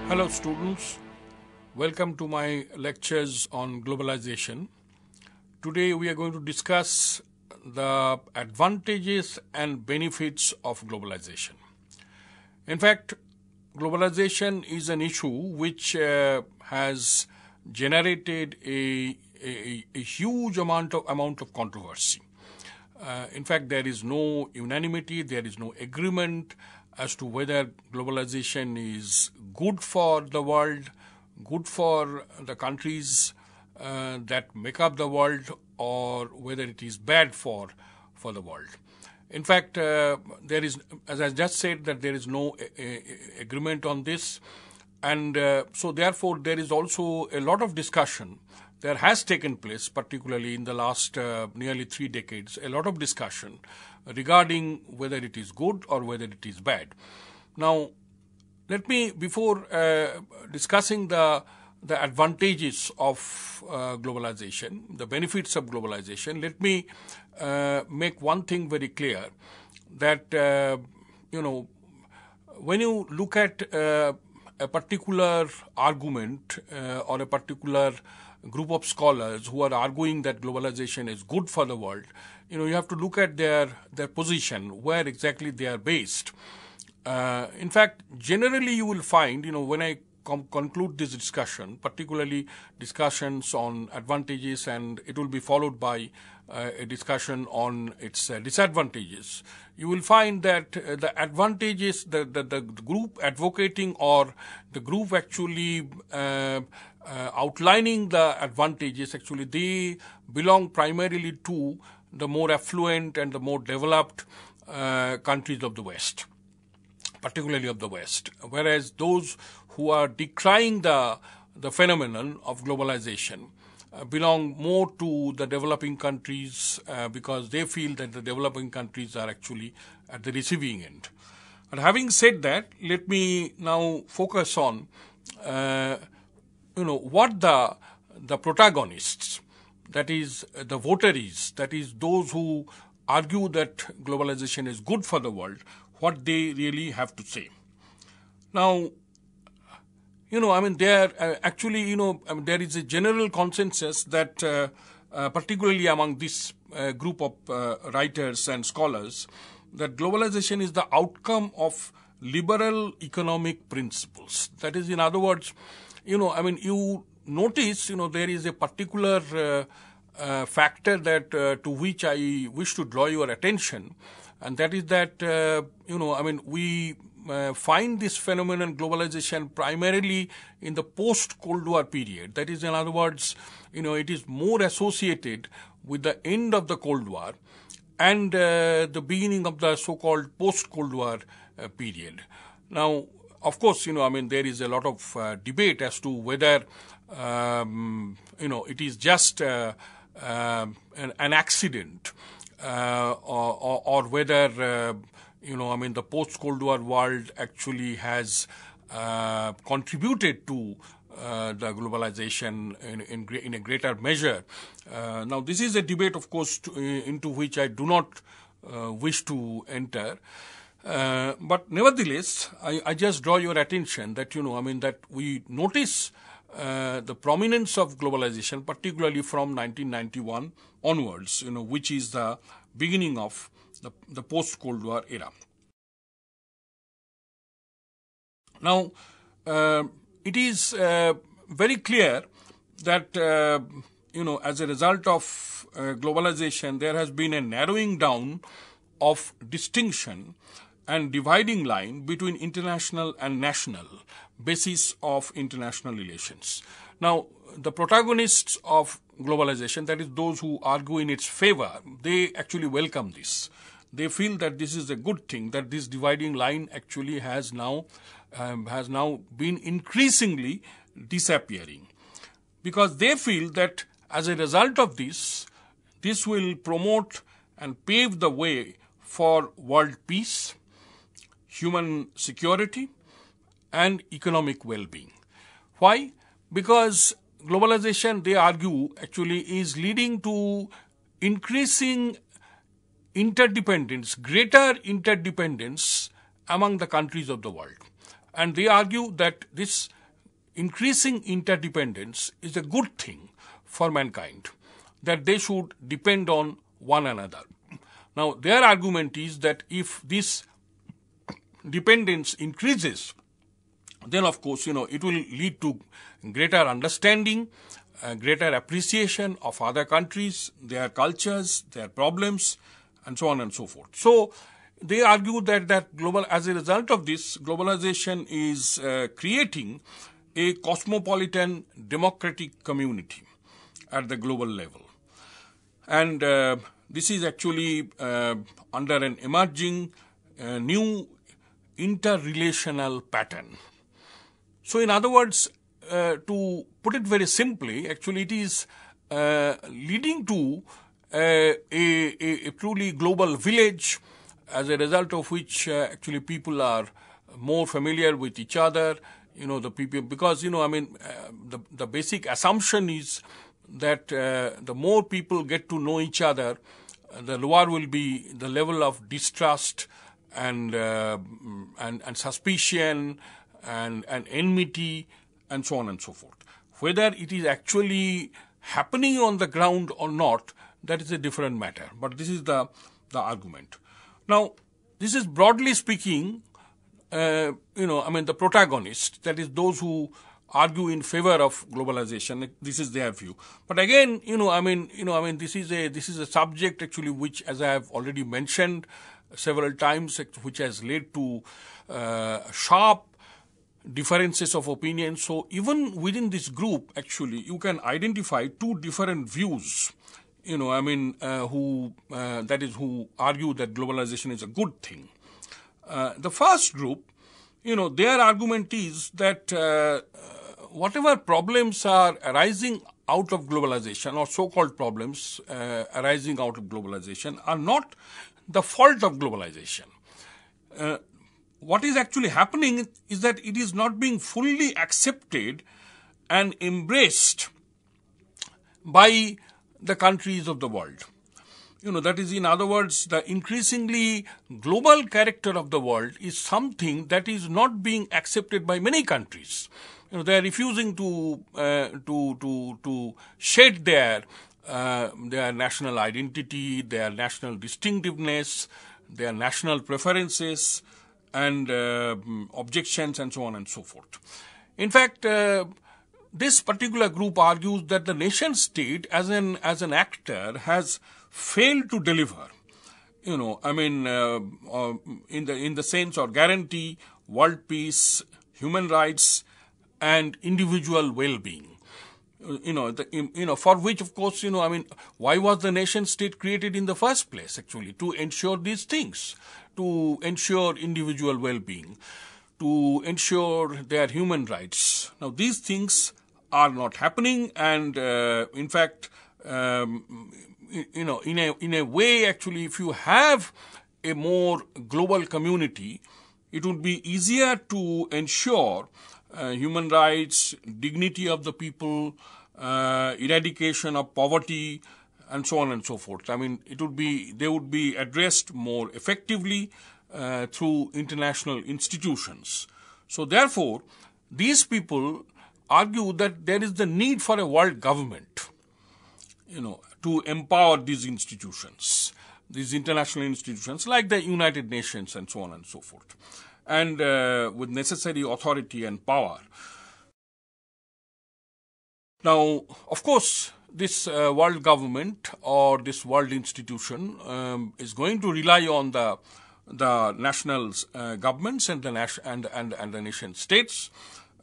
Hello students, welcome to my lectures on globalization. Today we are going to discuss the advantages and benefits of globalization. In fact, globalization is an issue which has generated a huge amount of controversy. In fact, there is no unanimity, there is no agreement as to whether globalization is good for the world, good for the countries that make up the world, or whether it is bad for the world. In fact, there is, as I just said, that there is no agreement on this, and so therefore there is also a lot of discussion. There has taken place, particularly in the last nearly 3 decades, a lot of discussion regarding whether it is good or whether it is bad. Now, let me, before discussing the advantages of globalization, the benefits of globalization, let me make one thing very clear, that, when you look at a particular argument or a particular group of scholars who are arguing that globalization is good for the world, you have to look at their position, where exactly they are based. In fact, generally you will find, when I conclude this discussion, particularly discussions on advantages, and it will be followed by a discussion on its disadvantages, you will find that the advantages, the group advocating or the group actually outlining the advantages, actually they belong primarily to the more affluent and the more developed countries of the West, particularly of the West, whereas those who are decrying the phenomenon of globalization belong more to the developing countries because they feel that the developing countries are actually at the receiving end. But having said that, let me now focus on what the protagonists, that is the votaries, that is those who argue that globalization is good for the world, what they really have to say. Now, there actually, there is a general consensus that, particularly among this group of writers and scholars, that globalization is the outcome of liberal economic principles. That is, in other words, you notice, there is a particular factor that to which I wish to draw your attention, and that is that, we find this phenomenon globalization primarily in the post-Cold War period. That is, in other words, it is more associated with the end of the Cold War and the beginning of the so-called post-Cold War period. Now, of course, there is a lot of debate as to whether, it is just an accident or whether, the post-Cold War world actually has contributed to the globalization in a greater measure. Now, this is a debate, of course, into which I do not wish to enter. But nevertheless, I just draw your attention that, that we notice the prominence of globalization, particularly from 1991 onwards, which is the beginning of the post-Cold War era. Now, it is very clear that, as a result of globalization, there has been a narrowing down of distinction and dividing line between international and national basis of international relations. Now, the protagonists of globalization, that is those who argue in its favor, they actually welcome this. They feel that this is a good thing, that this dividing line actually has now been increasingly disappearing, because they feel that as a result of this will promote and pave the way for world peace, human security, and economic well-being. Why? Because globalization, they argue, actually is leading to increasing interdependence, greater interdependence among the countries of the world. And they argue that this increasing interdependence is a good thing for mankind, that they should depend on one another. Now, their argument is that if this dependence increases, then of course, it will lead to greater understanding, greater appreciation of other countries, their cultures, their problems, and so on and so forth. So, they argue that as a result of this, globalization is creating a cosmopolitan democratic community at the global level. And this is actually under an emerging new interrelational pattern. So, in other words, to put it very simply, actually it is leading to a truly global village, as a result of which actually people are more familiar with each other, the people, because, the basic assumption is that the more people get to know each other, the lower will be the level of distrust and suspicion and enmity and so on and so forth. Whether it is actually happening on the ground or not, that is a different matter. But this is the argument. Now, this is broadly speaking, the protagonists, that is those who argue in favor of globalization. This is their view. But again, this is a subject actually which, as I have already mentioned several times, which has led to sharp differences of opinion. So even within this group, actually, you can identify two different views. Who argue that globalization is a good thing. The first group, their argument is that whatever problems are arising out of globalization, or so-called problems arising out of globalization, are not the fault of globalization. What is actually happening is that it is not being fully accepted and embraced by the countries of the world. That is, in other words, the increasingly global character of the world is something that is not being accepted by many countries. They are refusing to shed their national identity, their national distinctiveness, their national preferences, and objections, and so on and so forth. In fact, this particular group argues that the nation state as an actor has failed to deliver, in the sense or guarantee world peace, human rights, and individual well-being. For which, of course, why was the nation state created in the first place? Actually, to ensure these things, to ensure individual well-being, to ensure their human rights. Now, these things are not happening, and in fact, in a way, actually, if you have a more global community, it would be easier to ensure human rights, dignity of the people, eradication of poverty, and so on and so forth. They would be addressed more effectively through international institutions. So, therefore, these people argue that there is the need for a world government, to empower these institutions, these international institutions like the United Nations and so on and so forth, and with necessary authority and power. Now, of course, this world government or this world institution is going to rely on the national governments and the nation states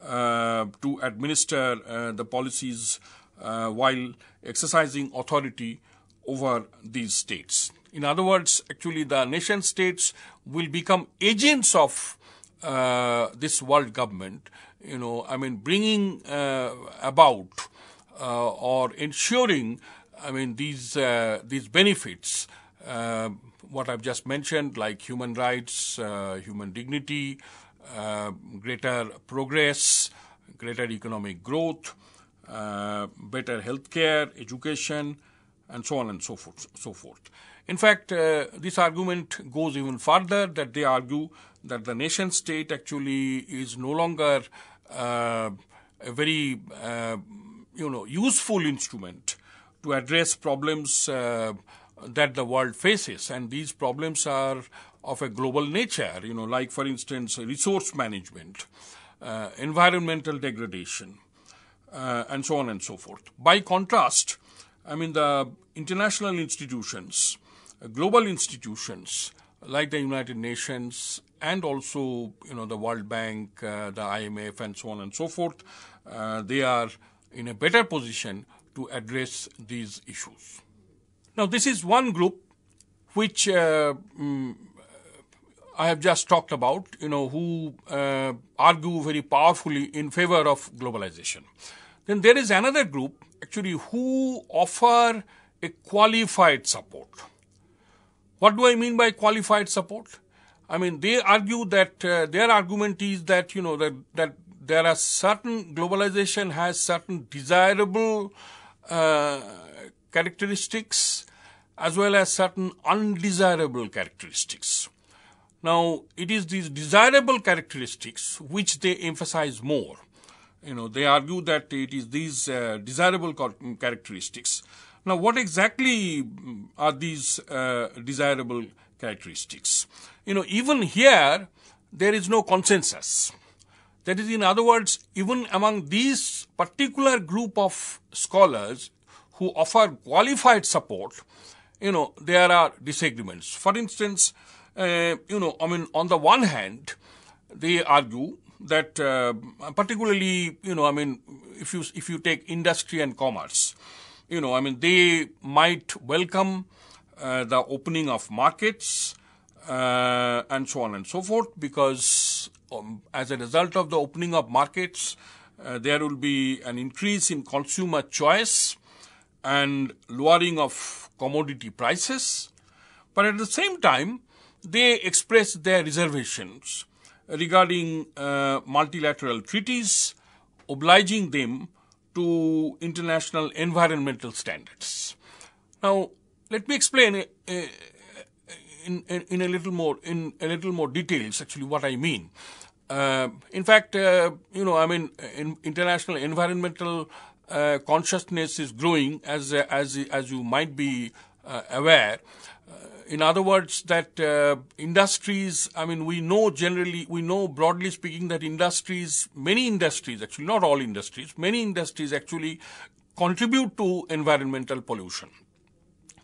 to administer the policies while exercising authority over these states. In other words, actually the nation states will become agents of this world government, bringing about or ensuring, these benefits, what I've just mentioned, like human rights, human dignity, greater progress, greater economic growth, better healthcare, education, and so on and so forth. In fact, this argument goes even further, that they argue that the nation state actually is no longer a very useful instrument to address problems that the world faces, and these problems are of a global nature, like for instance resource management, environmental degradation, and so on and so forth. By contrast, the international institutions, global institutions like the United Nations and also the World Bank, the IMF, and so on and so forth, they are in a better position to address these issues. Now, this is one group which I have just talked about, who argue very powerfully in favor of globalization. Then there is another group actually who offer a qualified support. What do I mean by qualified support? They argue that their argument is that that there are certain, globalization has certain desirable characteristics as well as certain undesirable characteristics. Now, it is these desirable characteristics which they emphasize more. They argue that it is these desirable characteristics. Now, what exactly are these desirable characteristics? Even here, there is no consensus. That is, in other words, even among these particular group of scholars who offer qualified support, there are disagreements. For instance, on the one hand, they argue that particularly, if you take industry and commerce, they might welcome the opening of markets and so on and so forth, because as a result of the opening of markets, there will be an increase in consumer choice and lowering of commodity prices. But at the same time, they express their reservations regarding multilateral treaties obliging them to international environmental standards. Now, let me explain in a little more details actually what I mean. In fact, international environmental consciousness is growing, as you might be aware. In other words, that industries, we know broadly speaking that many industries, actually not all industries, many industries actually contribute to environmental pollution.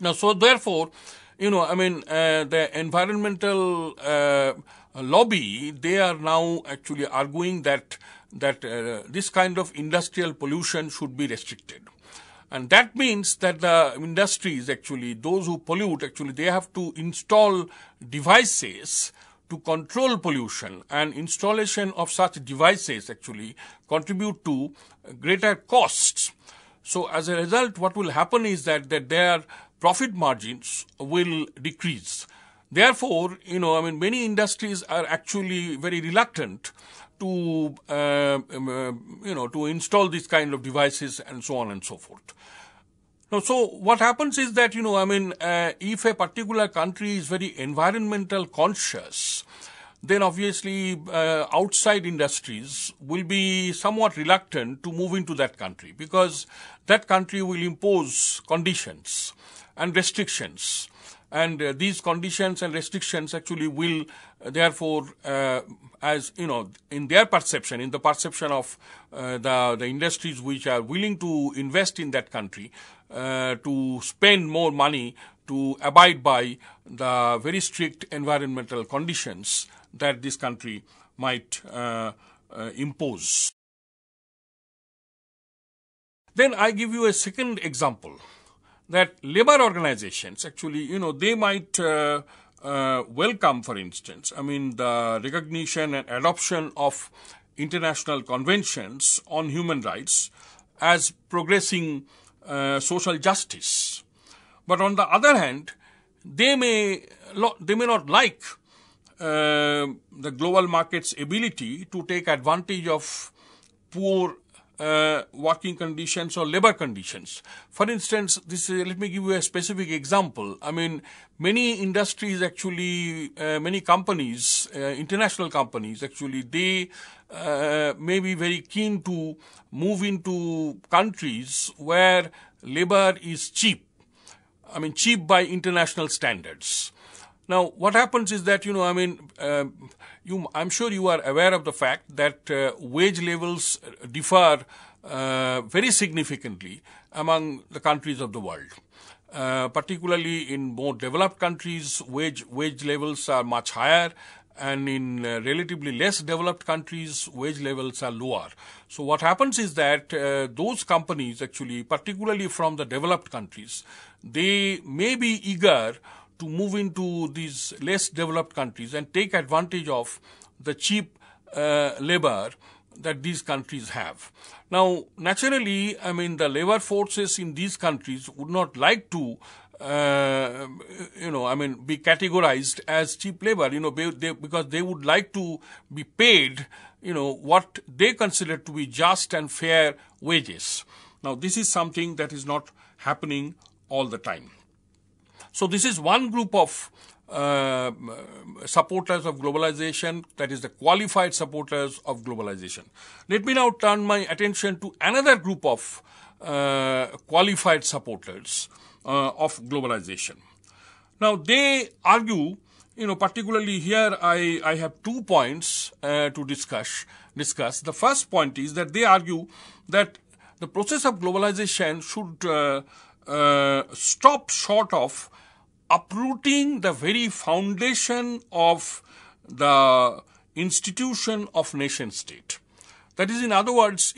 Now, so therefore, the environmental lobby, they are now actually arguing that this kind of industrial pollution should be restricted. And that means that the industries, actually, those who pollute, actually, they have to install devices to control pollution, and installation of such devices actually contribute to greater costs. So as a result, what will happen is that their profit margins will decrease. Therefore, many industries are actually very reluctant to to install these kind of devices and so on and so forth. Now, so what happens is that if a particular country is very environmental conscious, then obviously outside industries will be somewhat reluctant to move into that country, because that country will impose conditions and restrictions. And these conditions and restrictions actually will, therefore, in their perception, in the perception of the industries which are willing to invest in that country, to spend more money to abide by the very strict environmental conditions that this country might impose. Then I give you a second example, that labor organizations actually, they might welcome, for instance, the recognition and adoption of international conventions on human rights as progressing social justice. But on the other hand, they may not like the global market's ability to take advantage of poor working conditions or labor conditions. For instance, let me give you a specific example. I mean, many industries actually, many companies, international companies actually, they may be very keen to move into countries where labor is cheap. I mean, cheap by international standards. Now, what happens is that, I'm sure you are aware of the fact that wage levels differ very significantly among the countries of the world. Particularly in more developed countries, wage levels are much higher, and in relatively less developed countries, wage levels are lower. So what happens is that those companies actually, particularly from the developed countries, they may be eager to move into these less developed countries and take advantage of the cheap labor that these countries have. Now, naturally, I mean, the labor forces in these countries would not like to, be categorized as cheap labor, because they would like to be paid, what they consider to be just and fair wages. Now, this is something that is not happening all the time. So this is one group of supporters of globalization, that is the qualified supporters of globalization. Let me now turn my attention to another group of qualified supporters of globalization. Now they argue, particularly here I have 2 points to discuss. The first point is that they argue that the process of globalization should stop short of uprooting the very foundation of the institution of nation state. That is, in other words,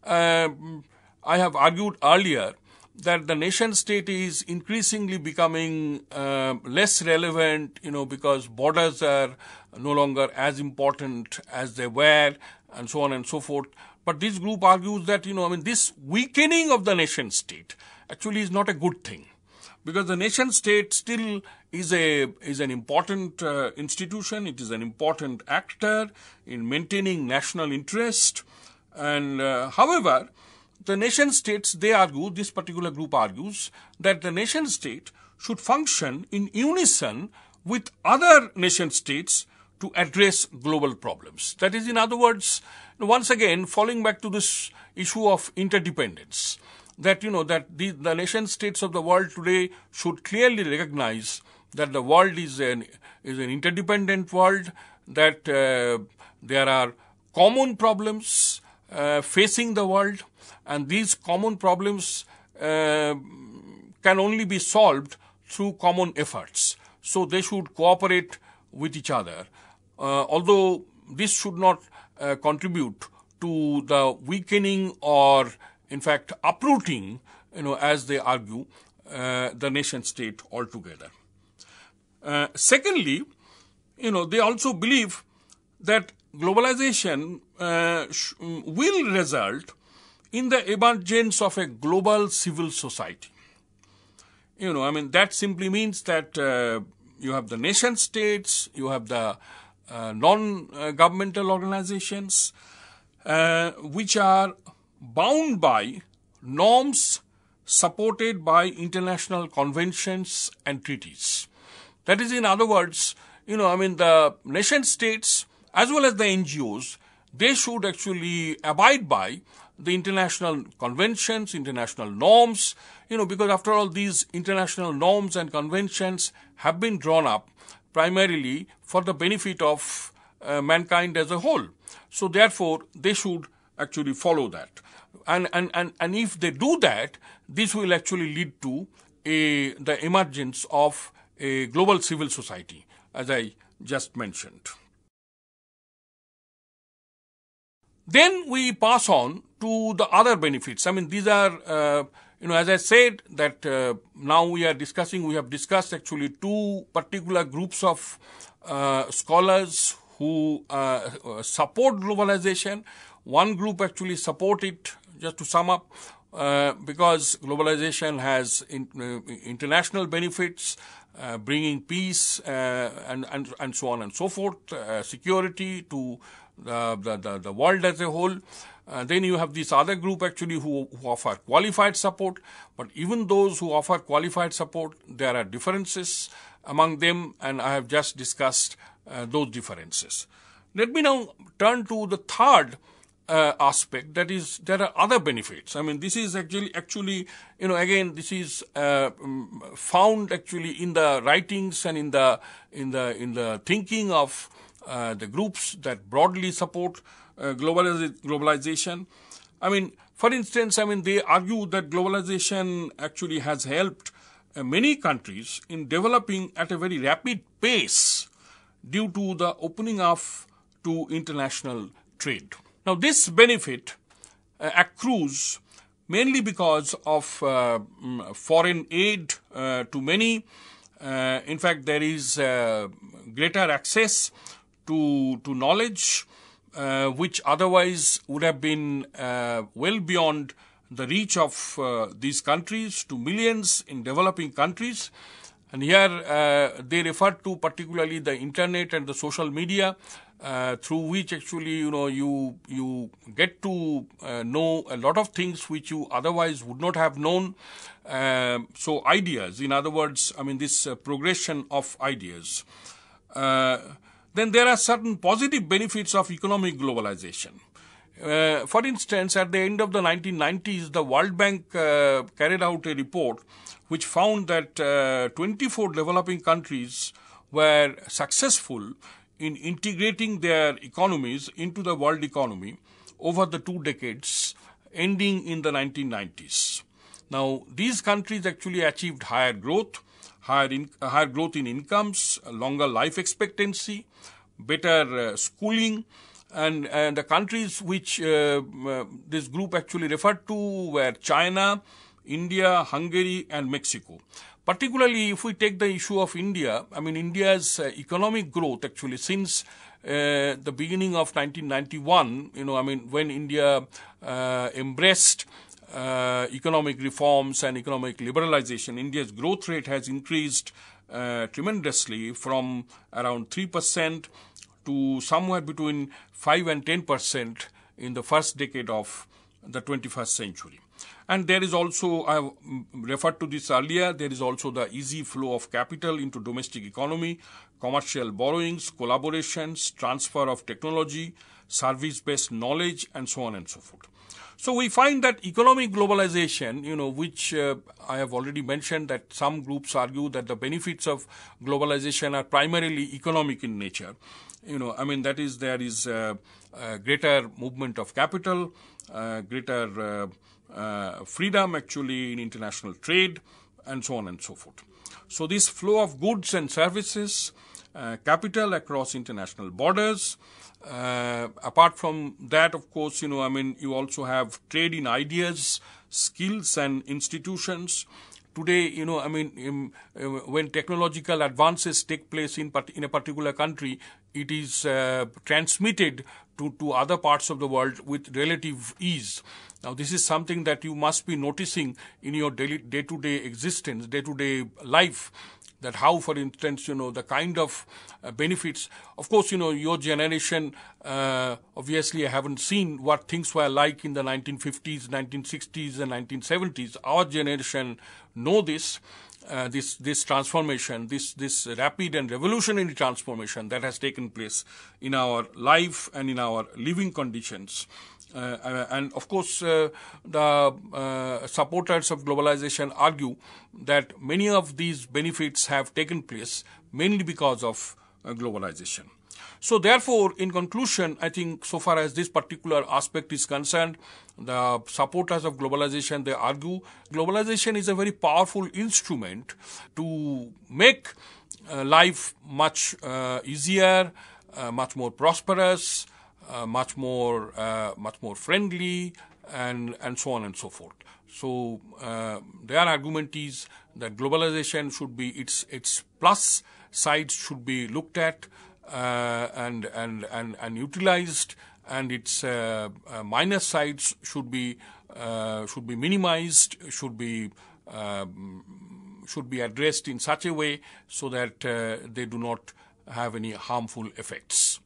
I have argued earlier that the nation state is increasingly becoming less relevant, because borders are no longer as important as they were, and so on and so forth. But this group argues that, this weakening of the nation state actually is not a good thing, because the nation state still is an important institution. It is an important actor in maintaining national interest. And however, the nation states, they argue, this particular group argues, that the nation state should function in unison with other nation states to address global problems. That is, in other words, once again, falling back to this issue of interdependence, that, the nation states of the world today should clearly recognize that the world is an interdependent world, that there are common problems facing the world, and these common problems can only be solved through common efforts. So they should cooperate with each other, although this should not contribute to the weakening or, in fact, uprooting, as they argue, the nation state altogether. Secondly, they also believe that globalization will result in the emergence of a global civil society. That simply means that you have the nation states, you have the non-governmental organizations, which are bound by norms supported by international conventions and treaties. That is, in other words, the nation states as well as the NGOs, they should actually abide by the international conventions, international norms, because after all, these international norms and conventions have been drawn up primarily for the benefit of mankind as a whole. So therefore, they should actually follow that. And if they do that, this will actually lead to the emergence of a global civil society, as I just mentioned. Then we pass on to the other benefits. These are, as I said, that now we have discussed actually two particular groups of scholars who support globalization. One group actually support it, just to sum up, because globalization has international benefits, bringing peace and so on and so forth, security to the world as a whole. Then you have this other group actually who offer qualified support, but even those who offer qualified support, there are differences among them, and I have just discussed those differences. Let me now turn to the third aspect, that is, there are other benefits. I mean, this is actually, again, this is found actually in the writings and in the thinking of the groups that broadly support globalization. I mean, for instance, they argue that globalization actually has helped many countries in developing at a very rapid pace due to the opening up to international trade. Now, this benefit accrues mainly because of foreign aid to many. In fact, there is greater access to knowledge, which otherwise would have been well beyond the reach of these countries to millions in developing countries. And here they refer to particularly the internet and the social media, through which actually you get to know a lot of things which you otherwise would not have known. So ideas, in other words, this progression of ideas. Then there are certain positive benefits of economic globalization. For instance, at the end of the 1990s, the World Bank carried out a report which found that 24 developing countries were successful in integrating their economies into the world economy over the 2 decades ending in the 1990s. Now, these countries actually achieved higher growth, higher growth in incomes, longer life expectancy, better schooling, and the countries which this group actually referred to were China, India, Hungary, and Mexico. Particularly if we take the issue of India, India's economic growth actually since the beginning of 1991, when India embraced economic reforms and economic liberalization, India's growth rate has increased tremendously from around 3% to somewhere between 5 and 10% in the first decade of the 21st century. And there is also, I have referred to this earlier, there is also the easy flow of capital into domestic economy, commercial borrowings, collaborations, transfer of technology, service-based knowledge, and so on and so forth. So we find that economic globalization, which I have already mentioned that some groups argue that the benefits of globalization are primarily economic in nature. That is, there is greater movement of capital, greater freedom actually in international trade, and so on and so forth. So this flow of goods and services, capital across international borders. Apart from that, of course, you also have trade in ideas, skills, and institutions. Today, when technological advances take place in a particular country, it is transmitted to other parts of the world with relative ease. Now, this is something that you must be noticing in your day-to-day existence, day-to-day life, that how, for instance, the kind of benefits. Of course, your generation, obviously, I haven't seen what things were like in the 1950s, 1960s, and 1970s. Our generation know this, this transformation, this rapid and revolutionary transformation that has taken place in our life and in our living conditions. And of course, the supporters of globalization argue that many of these benefits have taken place mainly because of globalization. So therefore, in conclusion, I think so far as this particular aspect is concerned, the supporters of globalization, they argue globalization is a very powerful instrument to make life much easier, much more prosperous, much more friendly, and so on and so forth. So their argument is that globalization should be its plus sides should be looked at and utilized, and its minus sides should be minimized, should be addressed in such a way so that they do not have any harmful effects.